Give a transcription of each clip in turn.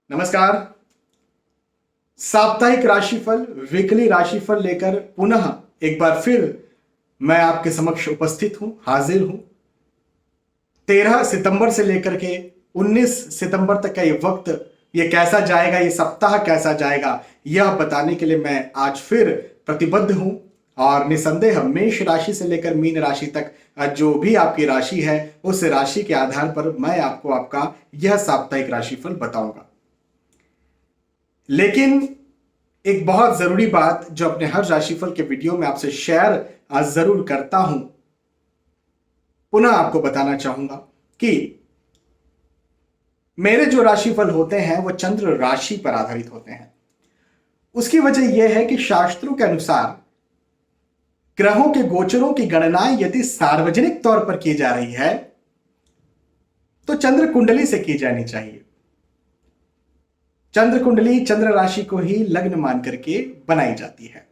नमस्कार। साप्ताहिक राशिफल, वीकली राशिफल लेकर पुनः एक बार फिर मैं आपके समक्ष उपस्थित हूं, हाजिर हूं। 13 सितंबर से लेकर के 19 सितंबर तक का ये वक्त, ये कैसा जाएगा, ये सप्ताह कैसा जाएगा, यह बताने के लिए मैं आज फिर प्रतिबद्ध हूं। और निसंदेह मेष राशि से लेकर मीन राशि तक जो भी आपकी राशि है, उस राशि के आधार पर मैं आपको आपका यह साप्ताहिक राशिफल बताऊंगा। लेकिन एक बहुत जरूरी बात जो अपने हर राशिफल के वीडियो में आपसे शेयर जरूर करता हूं, पुनः आपको बताना चाहूंगा कि मेरे जो राशिफल होते हैं वो चंद्र राशि पर आधारित होते हैं। उसकी वजह यह है कि शास्त्रों के अनुसार ग्रहों के गोचरों की गणनाएं यदि सार्वजनिक तौर पर की जा रही है तो चंद्र कुंडली से की जानी चाहिए। चंद्र कुंडली चंद्र राशि को ही लग्न मान करके बनाई जाती है।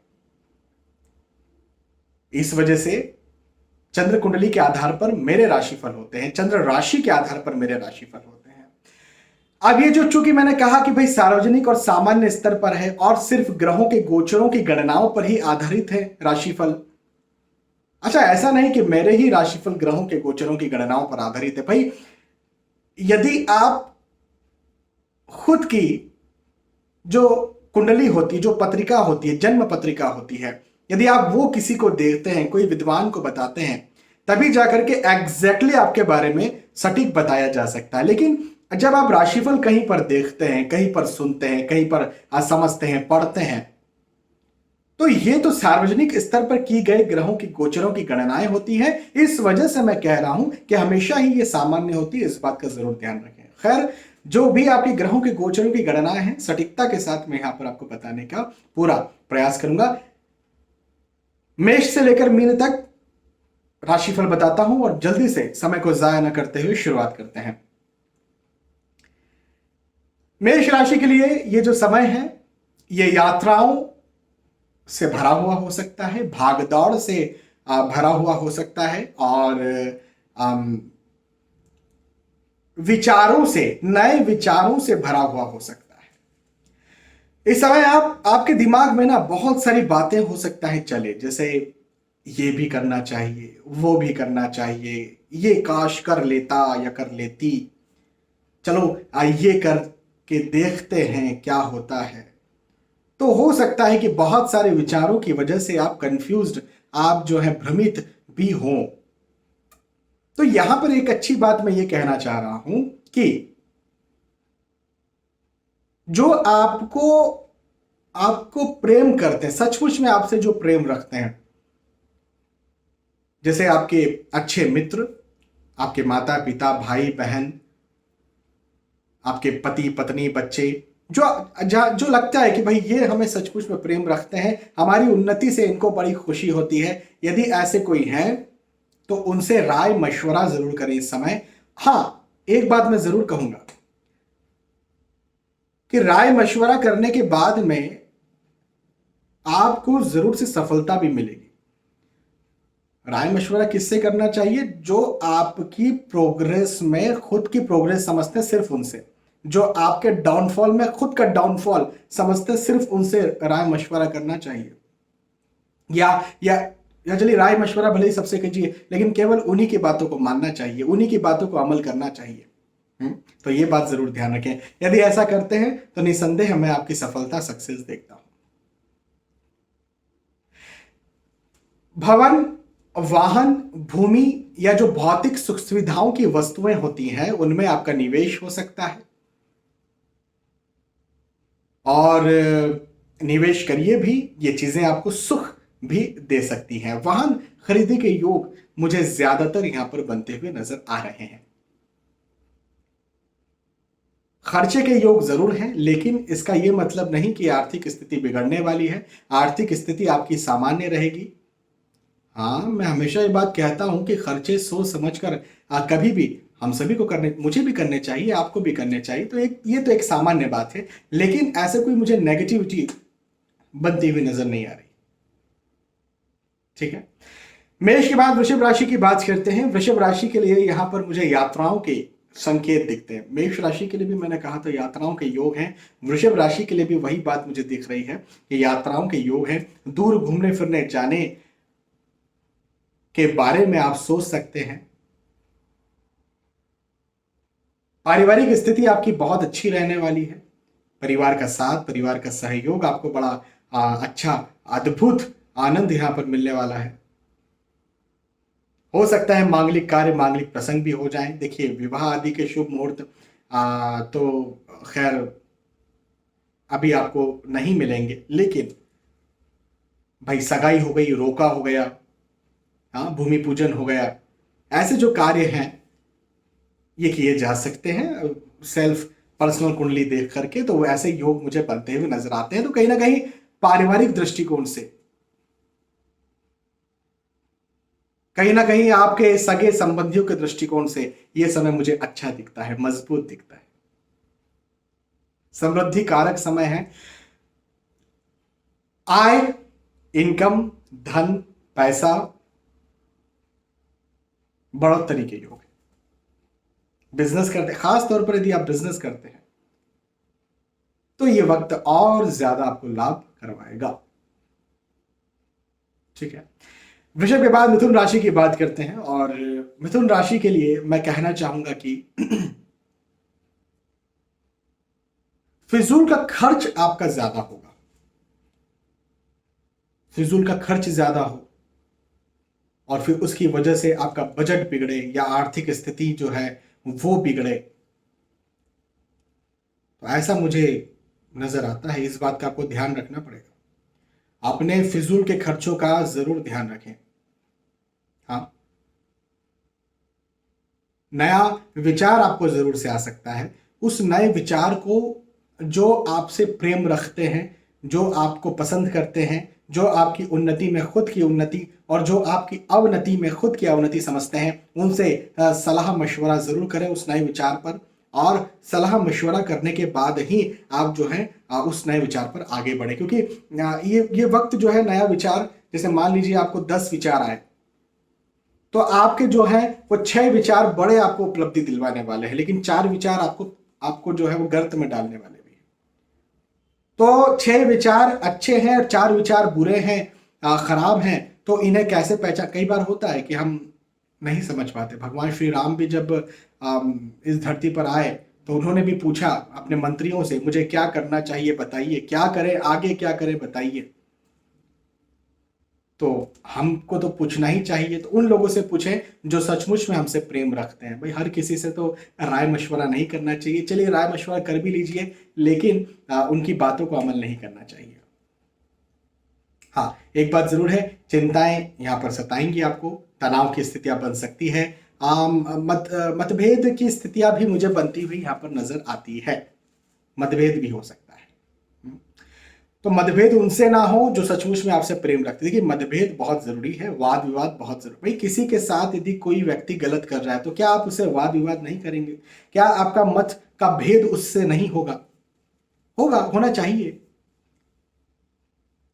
इस वजह से चंद्र कुंडली के आधार पर मेरे राशिफल होते हैं, चंद्र राशि के आधार पर मेरे राशिफल होते हैं। अब ये जो चूंकि मैंने कहा कि भाई सार्वजनिक और सामान्य स्तर पर है और सिर्फ ग्रहों के गोचरों की गणनाओं पर ही आधारित है राशिफल। अच्छा, ऐसा नहीं कि मेरे ही राशिफल ग्रहों के गोचरों की गणनाओं पर आधारित है। भाई यदि आप खुद की जो कुंडली होती है, जो पत्रिका होती है, जन्म पत्रिका होती है, यदि आप वो किसी को देखते हैं, कोई विद्वान को बताते हैं, तभी जाकर के एग्जैक्टली आपके बारे में सटीक बताया जा सकता है। लेकिन जब आप राशिफल कहीं पर देखते हैं, कहीं पर सुनते हैं, कहीं पर समझते हैं, पढ़ते हैं, तो ये तो सार्वजनिक स्तर पर की गए ग्रहों की गोचरों की गणनाएं होती है। इस वजह से मैं कह रहा हूं कि हमेशा ही ये सामान्य होती है, इस बात का जरूर ध्यान रखें। खैर, जो भी आपके ग्रहों के गोचरों की गणनाएं हैं, सटीकता के साथ मैं यहां पर आपको बताने का पूरा प्रयास करूंगा। मेष से लेकर मीन तक राशिफल बताता हूं और जल्दी से समय को जाया न करते हुए शुरुआत करते हैं। मेष राशि के लिए ये जो समय है, ये यात्राओं से भरा हुआ हो सकता है, भागदौड़ से भरा हुआ हो सकता है और विचारों से, नए विचारों से भरा हुआ हो सकता है। इस समय आपके दिमाग में ना बहुत सारी बातें हो सकता है चले, जैसे ये भी करना चाहिए, वो भी करना चाहिए, ये काश कर लेता या कर लेती, चलो आइए करके देखते हैं क्या होता है। तो हो सकता है कि बहुत सारे विचारों की वजह से आप कंफ्यूज्ड, आप जो है भ्रमित भी हों। तो यहां पर एक अच्छी बात मैं ये कहना चाह रहा हूं कि जो आपको प्रेम करते हैं, सचमुच में आपसे जो प्रेम रखते हैं, जैसे आपके अच्छे मित्र, आपके माता पिता, भाई बहन, आपके पति पत्नी, बच्चे, जो लगता है कि भाई ये हमें सचमुच में प्रेम रखते हैं, हमारी उन्नति से इनको बड़ी खुशी होती है, यदि ऐसे कोई हैं तो उनसे राय मशवरा जरूर करें इस समय। हां, एक बात मैं जरूर कहूंगा कि राय मशवरा करने के बाद में आपको जरूर से सफलता भी मिलेगी। राय मशवरा किससे करना चाहिए? जो आपकी प्रोग्रेस में खुद की प्रोग्रेस समझते हैं, सिर्फ उनसे। जो आपके डाउनफॉल में खुद का डाउनफॉल समझते हैं, सिर्फ उनसे राय मशवरा करना चाहिए। या चलिए, राय मशवरा भले ही सबसे कीजिए, लेकिन केवल उन्हीं की बातों को मानना चाहिए, उन्हीं की बातों को अमल करना चाहिए। तो ये बात जरूर ध्यान रखें। यदि ऐसा करते हैं तो निसंदेह मैं आपकी सफलता, सक्सेस देखता हूं। भवन, वाहन, भूमि या जो भौतिक सुख सुविधाओं की वस्तुएं होती हैं, उनमें आपका निवेश हो सकता है और निवेश करिए भी। ये चीजें आपको सुख भी दे सकती हैं। वाहन खरीदने के योग मुझे ज्यादातर यहां पर बनते हुए नजर आ रहे हैं। खर्चे के योग जरूर हैं, लेकिन इसका यह मतलब नहीं कि आर्थिक स्थिति बिगड़ने वाली है। आर्थिक स्थिति आपकी सामान्य रहेगी। हाँ, मैं हमेशा ये बात कहता हूं कि खर्चे सोच समझकर कभी भी हम सभी को करने, मुझे भी करने चाहिए, आपको भी करने चाहिए। तो ये तो एक सामान्य बात है, लेकिन ऐसे कोई मुझे नेगेटिविटी बनती हुई नजर नहीं आ रही। ठीक है, मेष के बाद वृषभ राशि की बात करते हैं। वृषभ राशि के लिए यहां पर मुझे यात्राओं के संकेत दिखते हैं। मेष राशि के लिए भी मैंने कहा तो यात्राओं के योग हैं। वृषभ राशि के लिए भी वही बात मुझे दिख रही है कि यात्राओं के योग हैं। दूर घूमने फिरने जाने के बारे में आप सोच सकते हैं। पारिवारिक स्थिति आपकी बहुत अच्छी रहने वाली है। परिवार का साथ, परिवार का सहयोग आपको बड़ा अच्छा, अद्भुत आनंद यहां पर मिलने वाला है। हो सकता है मांगलिक कार्य, मांगलिक प्रसंग भी हो जाएं। देखिए, विवाह आदि के शुभ मुहूर्त तो खैर अभी आपको नहीं मिलेंगे, लेकिन भाई सगाई हो गई, रोका हो गया, हाँ, भूमि पूजन हो गया, ऐसे जो कार्य हैं ये किए जा सकते हैं सेल्फ पर्सनल कुंडली देख करके। तो ऐसे योग मुझे बनते हुए नजर आते हैं। तो कहीं ना कहीं पारिवारिक दृष्टिकोण से, कहीं ना कहीं आपके सगे संबंधियों के दृष्टिकोण से यह समय मुझे अच्छा दिखता है, मजबूत दिखता है, समृद्धि कारक समय है। आय, इनकम, धन, पैसा, बढ़ोतरी के योग है। बिजनेस करते, खास तौर पर यदि आप बिजनेस करते हैं तो ये वक्त और ज्यादा आपको लाभ करवाएगा। ठीक है, वृषभ के बाद मिथुन राशि की बात करते हैं। और मिथुन राशि के लिए मैं कहना चाहूंगा कि फिजूल का खर्च आपका ज्यादा होगा। फिजूल का खर्च ज्यादा हो और फिर उसकी वजह से आपका बजट बिगड़े या आर्थिक स्थिति जो है वो बिगड़े, तो ऐसा मुझे नजर आता है। इस बात का आपको ध्यान रखना पड़ेगा। अपने फिजूल के खर्चों का जरूर ध्यान रखें। हाँ, नया विचार आपको जरूर से आ सकता है। उस नए विचार को जो आपसे प्रेम रखते हैं, जो आपको पसंद करते हैं, जो आपकी उन्नति में खुद की उन्नति और जो आपकी अवनति में खुद की अवनति समझते हैं, उनसे सलाह मशवरा जरूर करें उस नए विचार पर। और सलाह मशवरा करने के बाद ही आप जो है उस नए विचार पर आगे बढ़े। क्योंकि ये वक्त जो है नया विचार, जैसे मान लीजिए आपको 10 विचार आए तो आपके जो है वो 6 विचार बड़े आपको उपलब्धि दिलवाने वाले हैं, लेकिन 4 विचार आपको आपको जो है वो गर्त में डालने वाले भी हैं। तो 6 विचार अच्छे हैं और 4 विचार बुरे हैं, खराब हैं, तो इन्हें कैसे पहचान। कई बार होता है कि हम नहीं समझ पाते। भगवान श्री राम भी जब इस धरती पर आए तो उन्होंने भी पूछा अपने मंत्रियों से, मुझे क्या करना चाहिए बताइए, क्या करें आगे, क्या करें बताइए। तो हमको तो पूछना ही चाहिए, तो उन लोगों से पूछें जो सचमुच में हमसे प्रेम रखते हैं। भाई हर किसी से तो राय मशवरा नहीं करना चाहिए। चलिए राय मशवरा कर भी लीजिए, लेकिन उनकी बातों को अमल नहीं करना चाहिए। हाँ, एक बात जरूर है, चिंताएं यहाँ पर सताएंगी आपको, तनाव की स्थितियां बन सकती है, मतभेद की स्थितियां भी मुझे बनती हुई यहाँ पर नजर आती है। मतभेद भी हो सकता है। तो मतभेद उनसे ना हो जो सचमुच में आपसे प्रेम रखते हैं। देखिए, मतभेद बहुत जरूरी है, वाद विवाद बहुत जरूरी। भाई किसी के साथ यदि कोई व्यक्ति गलत कर रहा है तो क्या आप उससे वाद विवाद नहीं करेंगे? क्या आपका मत का भेद उससे नहीं होगा? होगा, होना चाहिए।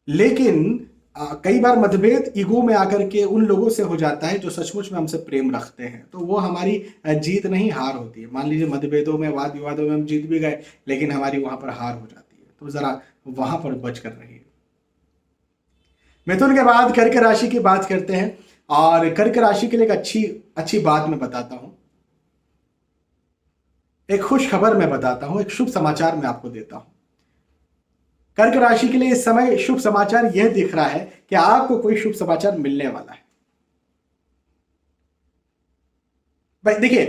लेकिन कई बार मतभेद ईगो में आकर के उन लोगों से हो जाता है जो सचमुच में हमसे प्रेम रखते हैं, तो वो हमारी जीत नहीं हार होती है। मान लीजिए मतभेदों में, वाद विवादों में हम जीत भी गए, लेकिन हमारी वहां पर हार हो जाती है, तो जरा वहां पर बच कर रहिए। मिथुन के बाद कर्क राशि की बात करते हैं। और कर्क राशि के लिए एक अच्छी अच्छी बात मैं बताता हूं, एक खुश खबर मैं बताता हूं, एक शुभ समाचार मैं आपको देता हूं। कर्क राशि के लिए इस समय शुभ समाचार यह दिख रहा है कि आपको कोई शुभ समाचार मिलने वाला है। भाई देखिए,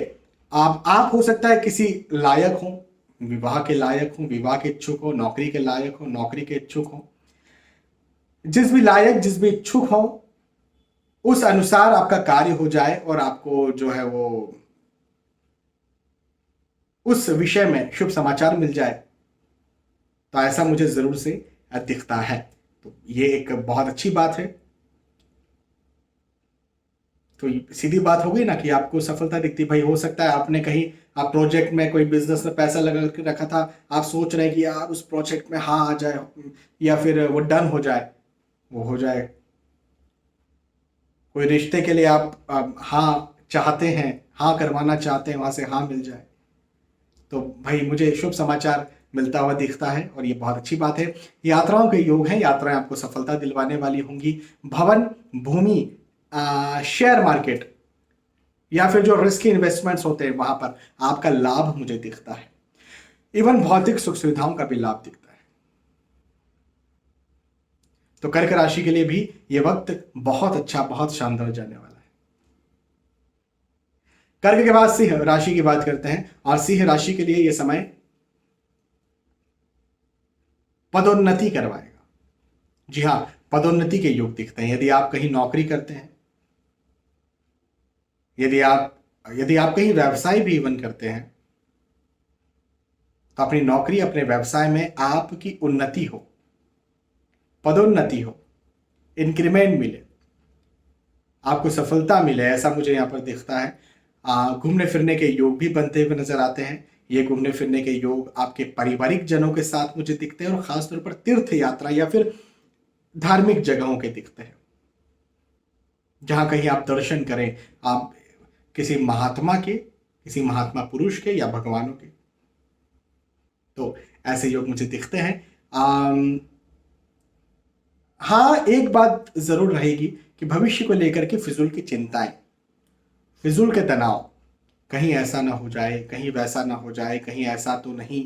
आप हो सकता है किसी लायक हो, विवाह के लायक हो, विवाह के इच्छुक हो, नौकरी के लायक हो, नौकरी के इच्छुक हो। जिस भी लायक, जिस भी इच्छुक हो, उस अनुसार आपका कार्य हो जाए और आपको जो है वो उस विषय में शुभ समाचार मिल जाए, तो ऐसा मुझे जरूर से दिखता है। तो ये एक बहुत अच्छी बात है। तो सीधी बात हो गई ना कि आपको सफलता दिखती। भाई हो सकता है आपने कहीं, आप प्रोजेक्ट में, कोई बिजनेस में पैसा लगा के रखा था, आप सोच रहे हैं कि यार उस प्रोजेक्ट में हाँ आ जाए या फिर वो डन हो जाए, वो हो जाए। कोई रिश्ते के लिए आप हाँ चाहते हैं, हाँ करवाना चाहते हैं वहां से हाँ मिल जाए, तो भाई मुझे शुभ समाचार मिलता हुआ दिखता है और ये बहुत अच्छी बात है। यात्राओं के योग हैं, यात्राएं आपको सफलता दिलवाने वाली होंगी। भवन, भूमि, शेयर मार्केट या फिर जो रिस्की इन्वेस्टमेंट्स होते हैं वहां पर आपका लाभ मुझे दिखता है। इवन भौतिक सुख सुविधाओं का भी लाभ दिखता है। तो कर्क राशि के लिए भी ये वक्त बहुत अच्छा, बहुत शानदार जाने वाला है। कर्क के बाद सिंह राशि की बात करते हैं, और सिंह राशि के लिए ये समय पदोन्नति करवाएगा। जी हाँ, पदोन्नति के योग दिखते हैं। यदि आप कहीं नौकरी करते हैं, यदि आप कहीं व्यवसाय भी इवन करते हैं, तो अपनी नौकरी, अपने व्यवसाय में आपकी उन्नति हो, पदोन्नति हो, इंक्रीमेंट मिले, आपको सफलता मिले, ऐसा मुझे यहां पर दिखता है। घूमने फिरने के योग भी बनते हुए नजर आते हैं। ये घूमने फिरने के योग आपके पारिवारिक जनों के साथ मुझे दिखते हैं, और खासतौर पर तीर्थ यात्रा या फिर धार्मिक जगहों के दिखते हैं, जहां कहीं आप दर्शन करें, आप किसी महात्मा के, किसी महात्मा पुरुष के या भगवानों के, तो ऐसे योग मुझे दिखते हैं। हाँ, एक बात जरूर रहेगी कि भविष्य को लेकर के फिजूल की चिंताएं, फिजूल के तनाव, कहीं ऐसा ना हो जाए, कहीं वैसा ना हो जाए, कहीं ऐसा तो नहीं,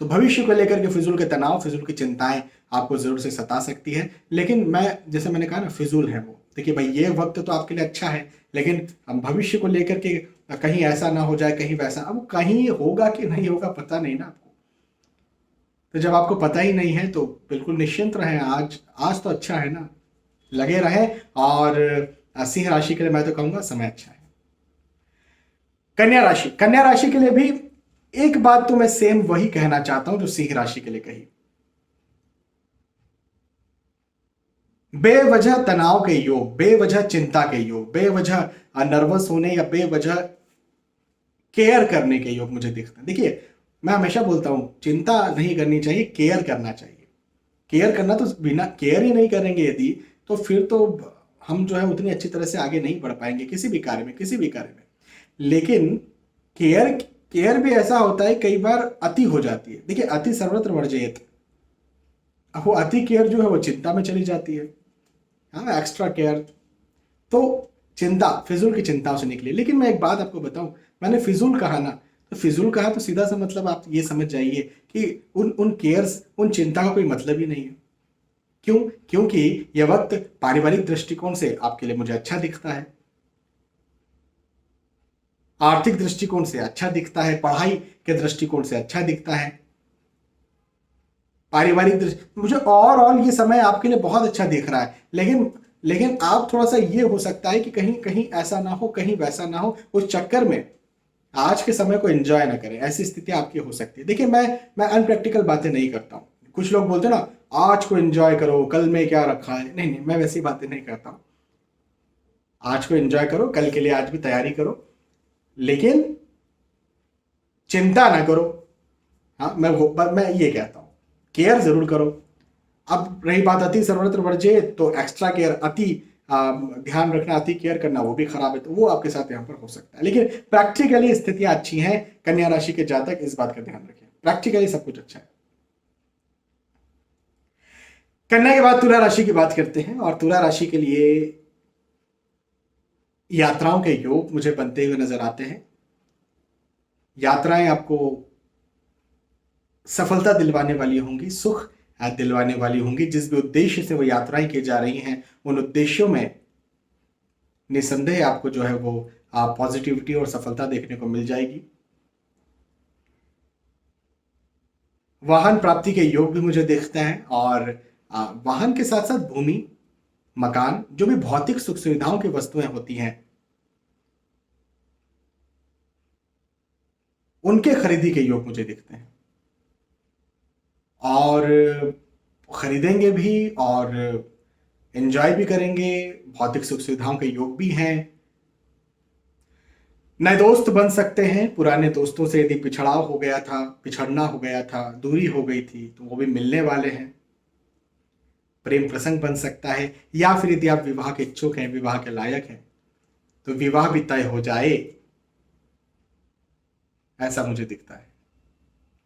तो भविष्य को लेकर के फिजूल के तनाव, फिजूल की चिंताएं आपको जरूर से सता सकती है। लेकिन जैसे मैंने कहा ना, फिजूल है वो। देखिए भाई, ये वक्त तो आपके लिए अच्छा है, लेकिन हम भविष्य को लेकर के कहीं ऐसा ना हो जाए, कहीं वैसा, अब कहीं होगा कि नहीं होगा पता नहीं ना आपको। तो जब आपको पता ही नहीं है तो बिल्कुल निश्चिंत रहें। आज तो अच्छा है ना, लगे रहें। और सिंह राशि के लिए मैं तो कहूंगा समय अच्छा है। कन्या राशि के लिए भी एक बात तो मैं सेम वही कहना चाहता हूं जो सिंह राशि के लिए कही। बेवजह तनाव के योग, बेवजह चिंता के योग, बेवजह नर्वस होने या बेवजह केयर करने के योग मुझे दिखते हैं। देखिए, मैं हमेशा बोलता हूं, चिंता नहीं करनी चाहिए, केयर करना चाहिए। केयर करना, तो बिना केयर ही नहीं करेंगे यदि, तो फिर तो हम जो है उतनी अच्छी तरह से आगे नहीं बढ़ पाएंगे किसी भी कार्य में, किसी भी कार्य में। लेकिन केयर केयर भी ऐसा होता है, कई बार अति हो जाती है। देखिए, अति सर्वत्र वर्जयेत, वो अति केयर जो है वो चिंता में चली जाती है। हाँ, एक्स्ट्रा केयर, तो चिंता, फिजूल की चिंताओं से निकले। लेकिन मैं एक बात आपको बताऊं, मैंने फिजूल कहा ना, तो फिजूल कहा तो सीधा सा मतलब आप ये समझ जाइए कि उन केयर्स, उन चिंता का कोई मतलब ही नहीं है। क्यों? क्योंकि यह वक्त पारिवारिक दृष्टिकोण से आपके लिए मुझे अच्छा दिखता है, आर्थिक दृष्टिकोण से अच्छा दिखता है, पढ़ाई के दृष्टिकोण से अच्छा दिखता है, पारिवारिक दृष्टि, मुझे ओवरऑल ये समय आपके लिए बहुत अच्छा दिख रहा है। लेकिन आप थोड़ा सा ये हो सकता है कि कहीं कहीं ऐसा ना हो, कहीं वैसा ना हो, उस चक्कर में आज के समय को एंजॉय ना करें, ऐसी स्थिति आपकी हो सकती है। देखिए, मैं अनप्रैक्टिकल बातें नहीं करता हूँ। कुछ लोग बोलते हैं ना, आज को एंजॉय करो, कल में क्या रखा है। नहीं, मैं वैसी बातें नहीं करता हूँ। आज को एंजॉय करो, कल के लिए आज भी तैयारी करो, लेकिन चिंता ना करो। हाँ, मैं ये कहता हूँ, केयर जरूर करो। अब रही बात अति सर्वत्र वर्जे, तो एक्स्ट्रा केयर, अति ध्यान रखना, अति केयर करना, वो भी खराब है, तो वो आपके साथ यहाँ पर हो सकता है। लेकिन प्रैक्टिकली स्थितियां अच्छी हैं। कन्या राशि के जातक इस बात का ध्यान रखें, प्रैक्टिकली सब कुछ अच्छा है। कन्या के बाद तुला राशि की बात करते हैं, और तुला राशि के लिए यात्राओं के योग मुझे बनते हुए नजर आते हैं। यात्राएं आपको सफलता दिलवाने वाली होंगी, सुख दिलवाने वाली होंगी। जिस भी उद्देश्य से वो यात्राएं की जा रही हैं, उन उद्देश्यों में निसंदेह आपको जो है वो पॉजिटिविटी और सफलता देखने को मिल जाएगी। वाहन प्राप्ति के योग भी मुझे दिखते हैं, और वाहन के साथ साथ भूमि, मकान, जो भी भौतिक सुख सुविधाओं की वस्तुएं होती हैं, उनके खरीदी के योग मुझे दिखते हैं, और खरीदेंगे भी और एंजॉय भी करेंगे। भौतिक सुख सुविधाओं के योग भी हैं। नए दोस्त बन सकते हैं। पुराने दोस्तों से यदि पिछड़ाव हो गया था, पिछड़ना हो गया था, दूरी हो गई थी, तो वो भी मिलने वाले हैं। प्रेम प्रसंग बन सकता है, या फिर यदि आप विवाह के इच्छुक हैं, विवाह के लायक हैं, तो विवाह भी तय हो जाए, ऐसा मुझे दिखता है।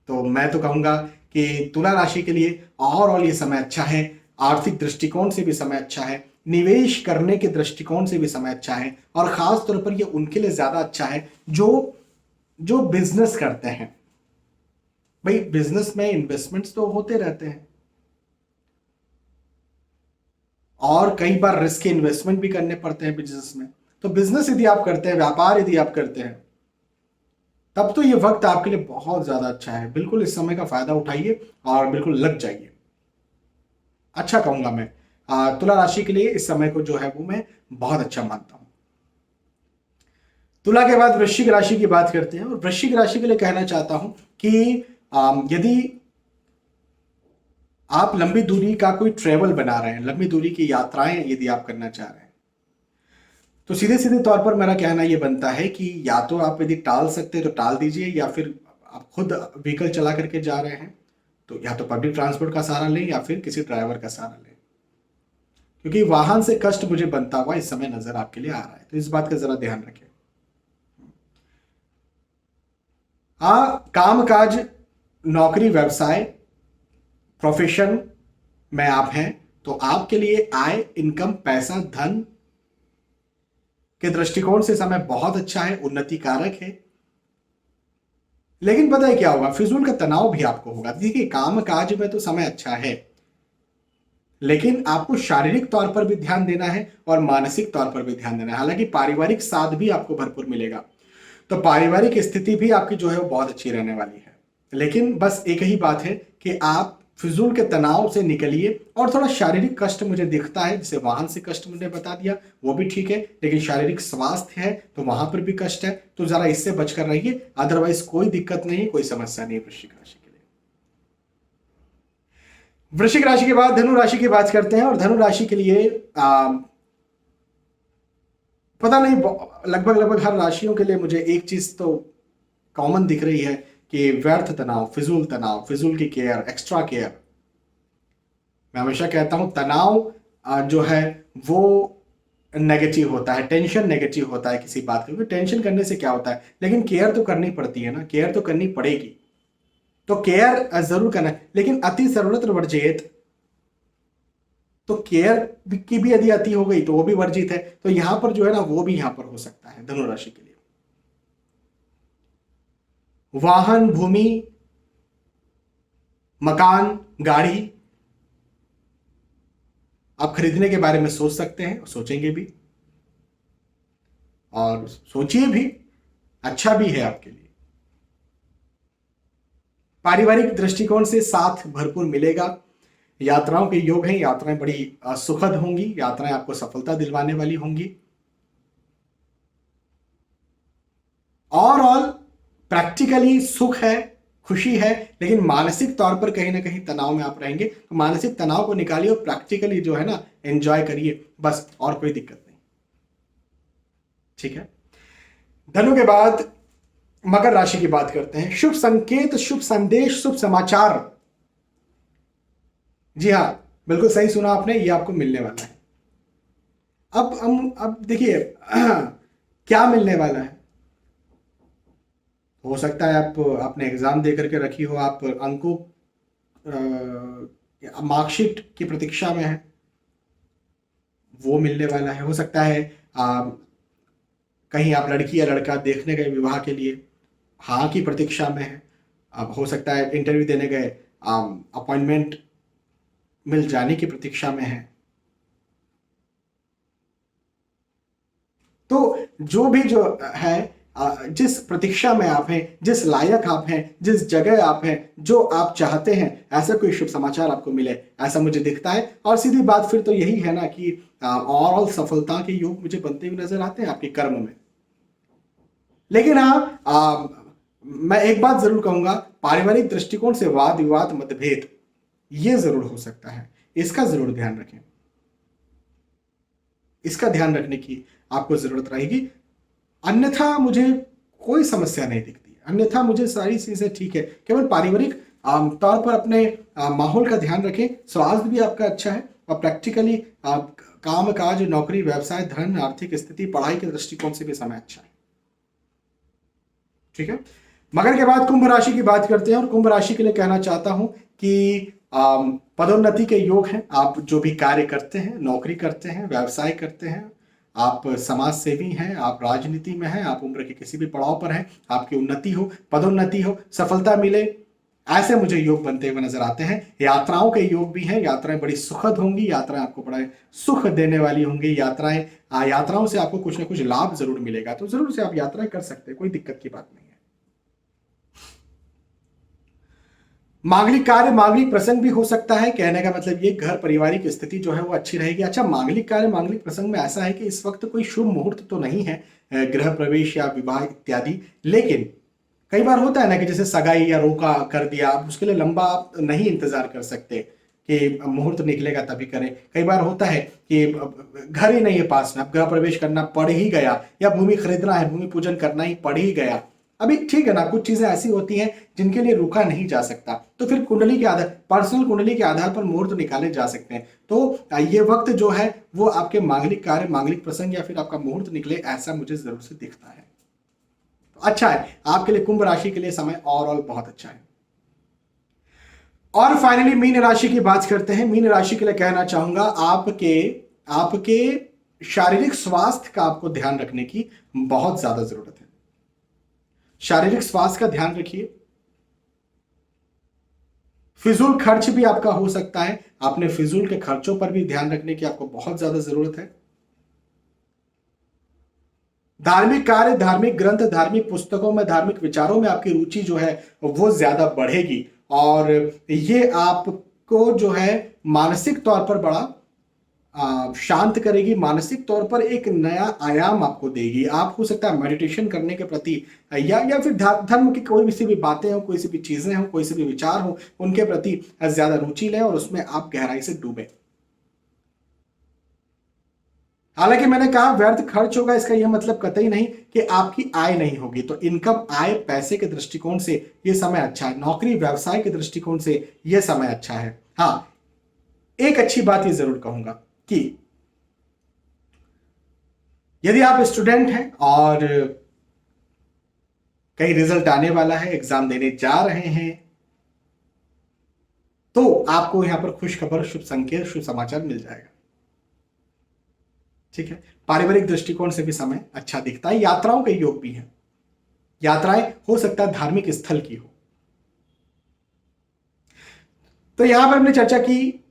तो मैं तो कहूंगा कि तुला राशि के लिए ओवरऑल ये समय अच्छा है, आर्थिक दृष्टिकोण से भी समय अच्छा है, निवेश करने के दृष्टिकोण से भी समय अच्छा है, और खास तौर पर ये उनके लिए ज्यादा अच्छा है जो जो बिजनेस करते हैं। भाई बिजनेस में इन्वेस्टमेंट्स तो होते रहते हैं, और कई बार रिस्क इन्वेस्टमेंट भी करने पड़ते हैं बिजनेस में। तो बिजनेस यदि आप करते हैं, व्यापार यदि आप करते हैं, तब तो ये वक्त आपके लिए बहुत ज्यादा अच्छा है। बिल्कुल इस समय का फायदा उठाइए और बिल्कुल लग जाइए, अच्छा कहूंगा मैं। तुला राशि के लिए इस समय को जो है वो मैं बहुत अच्छा मानता हूं। तुला के बाद वृश्चिक राशि की बात करते हैं, और वृश्चिक राशि के लिए कहना चाहता हूं कि यदि आप लंबी दूरी का कोई ट्रेवल बना रहे हैं, लंबी दूरी की यात्राएं यदि आप करना चाह रहे हैं, तो सीधे सीधे तौर पर मेरा कहना यह बनता है कि या तो आप यदि टाल सकते हैं तो टाल दीजिए, या फिर आप खुद व्हीकल चला करके जा रहे हैं तो या तो पब्लिक ट्रांसपोर्ट का सहारा लें या फिर किसी ड्राइवर का सहारा लें, क्योंकि वाहन से कष्ट मुझे बनता हुआ इस समय नजर आपके लिए आ रहा है। तो इस बात का जरा ध्यान रखें। हाँ, काम काज, नौकरी, व्यवसाय, प्रोफेशन में आप हैं तो आपके लिए आय, इनकम, पैसा, धन के दृष्टिकोण से समय बहुत अच्छा है, उन्नति कारक है। लेकिन पता है क्या होगा, फिजूल का तनाव भी आपको होगा। देखिए काम काज में तो समय अच्छा है, लेकिन आपको शारीरिक तौर पर भी ध्यान देना है और मानसिक तौर पर भी ध्यान देना है। हालांकि पारिवारिक साथ भी आपको भरपूर मिलेगा, तो पारिवारिक स्थिति भी आपकी जो है वो बहुत अच्छी रहने वाली है। लेकिन बस एक ही बात है कि आप फिजूल के तनाव से निकलिए, और थोड़ा शारीरिक कष्ट मुझे दिखता है, जैसे वाहन से कष्ट मुझे बता दिया वो भी ठीक है, लेकिन शारीरिक स्वास्थ्य है तो वहां पर भी कष्ट है, तो जरा इससे बचकर रहिए। अदरवाइज कोई दिक्कत नहीं है, कोई समस्या नहीं है वृश्चिक राशि के लिए। वृश्चिक राशि के बाद धनु राशि की बात करते हैं, और धनु राशि के लिए पता नहीं, लगभग लगभग हर राशियों के लिए मुझे एक चीज तो कॉमन दिख रही है कि व्यर्थ तनाव, फिजूल की केयर, एक्स्ट्रा केयर। मैं हमेशा कहता हूं तनाव जो है वो नेगेटिव होता है, टेंशन नेगेटिव होता है किसी बात का, क्योंकि टेंशन करने से क्या होता है, लेकिन केयर तो करनी पड़ती है ना, केयर तो करनी पड़ेगी, तो केयर जरूर करना है, लेकिन अति जरूरत वर्जित। तो केयर की भी यदि अति हो गई तो वो भी वर्जित है, तो यहां पर जो है ना वो भी यहां पर हो सकता है धनु राशि के लिए। वाहन, भूमि, मकान, गाड़ी आप खरीदने के बारे में सोच सकते हैं, और सोचेंगे भी, और सोचिए भी, अच्छा भी है आपके लिए। पारिवारिक दृष्टिकोण से साथ भरपूर मिलेगा, यात्राओं के योग हैं, यात्राएं बड़ी सुखद होंगी, यात्राएं आपको सफलता दिलवाने वाली होंगी। ओवरऑल प्रैक्टिकली सुख है, खुशी है, लेकिन मानसिक तौर पर कहीं ना कहीं तनाव में आप रहेंगे, तो मानसिक तनाव को निकालिए और प्रैक्टिकली जो है ना एंजॉय करिए, बस, और कोई दिक्कत नहीं। ठीक है। धनु के बाद मकर राशि की बात करते हैं। शुभ संकेत, शुभ संदेश, शुभ समाचार, जी हाँ बिल्कुल सही सुना आपने, ये आपको मिलने वाला है। अब देखिए क्या मिलने वाला है। हो सकता है आपने एग्जाम दे करके रखी हो, आप अंकों मार्कशीट की प्रतीक्षा में है, वो मिलने वाला है। हो सकता है कहीं आप लड़की या लड़का देखने गए विवाह के लिए, हाँ की प्रतीक्षा में है। अब हो सकता है इंटरव्यू देने गए, अपॉइंटमेंट मिल जाने की प्रतीक्षा में है। तो जो भी जो है, जिस प्रतीक्षा में आप हैं, जिस लायक आप हैं, जिस जगह आप हैं, जो आप चाहते हैं, ऐसा कोई शुभ समाचार आपको मिले, ऐसा मुझे दिखता है। और सीधी बात फिर तो यही है ना कि ओवरऑल सफलता के योग मुझे बनते हुए नजर आते हैं आपके कर्म में। लेकिन हाँ, मैं एक बात जरूर कहूंगा, पारिवारिक दृष्टिकोण से वाद विवाद, मतभेद ये जरूर हो सकता है, इसका जरूर ध्यान रखें, इसका ध्यान रखने की आपको जरूरत रहेगी। अन्यथा मुझे कोई समस्या नहीं दिखती, अन्यथा मुझे सारी चीजें ठीक है। केवल पारिवारिक तौर पर अपने माहौल का ध्यान रखें, स्वास्थ्य भी आपका अच्छा है, और प्रैक्टिकली काम काज, नौकरी, व्यवसाय, धन, आर्थिक स्थिति, पढ़ाई के दृष्टिकोण से भी समय अच्छा है। ठीक है। मकर के बाद कुंभ राशि की बात करते हैं और कुंभ राशि के लिए कहना चाहता हूं कि पदोन्नति के योग हैं। आप जो भी कार्य करते हैं, नौकरी करते हैं, व्यवसाय करते हैं, आप समाज सेवी हैं, आप राजनीति में हैं, आप उम्र के किसी भी पड़ाव पर हैं, आपकी उन्नति हो, पदोन्नति हो, सफलता मिले, ऐसे मुझे योग बनते हुए नजर आते हैं। यात्राओं के योग भी हैं, यात्राएं बड़ी सुखद होंगी, यात्राएं आपको बड़ा सुख देने वाली होंगी, यात्राओं से आपको कुछ ना कुछ लाभ जरूर मिलेगा, तो जरूर से आप यात्राएं कर सकते हैं, कोई दिक्कत की बात नहीं है। मांगलिक कार्य, मांगलिक प्रसंग भी हो सकता है, कहने का मतलब ये घर पारिवारिक स्थिति जो है वो अच्छी रहेगी। अच्छा, मांगलिक कार्य, मांगलिक प्रसंग में ऐसा है कि इस वक्त कोई शुभ मुहूर्त तो नहीं है, गृह प्रवेश या विवाह इत्यादि, लेकिन कई बार होता है ना कि जैसे सगाई या रोका कर दिया, आप उसके लिए लंबा आप नहीं इंतजार कर सकते कि मुहूर्त निकलेगा तभी करें। कई बार होता है कि घर ही नहीं है पास में, अब गृह प्रवेश करना पड़ ही गया, या भूमि खरीदना है, भूमि पूजन करना ही पड़ ही गया। अभी ठीक है ना, कुछ चीजें ऐसी होती हैं जिनके लिए रुका नहीं जा सकता, तो फिर कुंडली के आधार, पर्सनल कुंडली के आधार पर मुहूर्त निकाले जा सकते हैं। तो ये वक्त जो है वो आपके मांगलिक कार्य, मांगलिक प्रसंग या फिर आपका मुहूर्त निकले, ऐसा मुझे जरूर से दिखता है। अच्छा है आपके लिए, कुंभ राशि के लिए समय ओवरऑल बहुत अच्छा है। और फाइनली मीन राशि की बात करते हैं। मीन राशि के लिए कहना चाहूंगा, आपके शारीरिक स्वास्थ्य का आपको ध्यान रखने की बहुत ज्यादा जरूरत है। शारीरिक स्वास्थ्य का ध्यान रखिए। फिजूल खर्च भी आपका हो सकता है, आपने फिजूल के खर्चों पर भी ध्यान रखने की आपको बहुत ज्यादा जरूरत है। धार्मिक कार्य, धार्मिक ग्रंथ, धार्मिक पुस्तकों में, धार्मिक विचारों में आपकी रुचि जो है वो ज्यादा बढ़ेगी, और ये आपको जो है मानसिक तौर पर बड़ा शांत करेगी, मानसिक तौर पर एक नया आयाम आपको देगी। आप हो सकता है मेडिटेशन करने के प्रति या फिर धर्म की कोई सी भी बातें हो, कोई सी भी चीजें हो, कोई से भी विचार हो, उनके प्रति ज्यादा रुचि लें और उसमें आप गहराई से डूबें। हालांकि मैंने कहा व्यर्थ खर्च होगा, इसका यह मतलब कतई नहीं कि आपकी आय नहीं होगी। तो इनकम, आय, पैसे के दृष्टिकोण से यह समय अच्छा है। नौकरी, व्यवसाय के दृष्टिकोण से यह समय अच्छा है। हाँ, एक अच्छी बात यह जरूर कहूंगा कि यदि आप स्टूडेंट हैं और कहीं रिजल्ट आने वाला है, एग्जाम देने जा रहे हैं, तो आपको यहां पर खुश खबर, शुभ संकेत, शुभ समाचार मिल जाएगा। ठीक है। पारिवारिक दृष्टिकोण से भी समय अच्छा दिखता है। यात्राओं के योग भी हैं, यात्राएं हो सकता है धार्मिक स्थल की हो। तो यहां पर हमने चर्चा की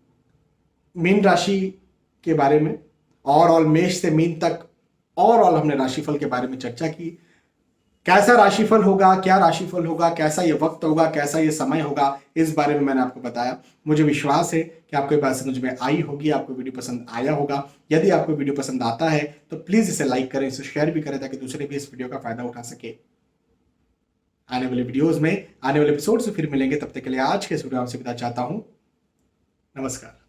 मीन राशि के बारे में, ओवरऑल मेष से मीन तक ओवरऑल हमने राशिफल के बारे में चर्चा की। कैसा राशिफल होगा, क्या राशिफल होगा, कैसा ये वक्त होगा, कैसा ये समय होगा, इस बारे में मैंने आपको बताया। मुझे विश्वास है कि आपको ये बात समझ में आई होगी, आपको वीडियो पसंद आया होगा। यदि आपको वीडियो पसंद आता है तो प्लीज इसे लाइक करें, इसे शेयर भी करें, ताकि दूसरे भी इस वीडियो का फायदा उठा सके। आने वाले वीडियोज में, आने वाले एपिसोड से फिर मिलेंगे। तब तक के लिए आज के इस वीडियो से विदा चाहता हूं। नमस्कार।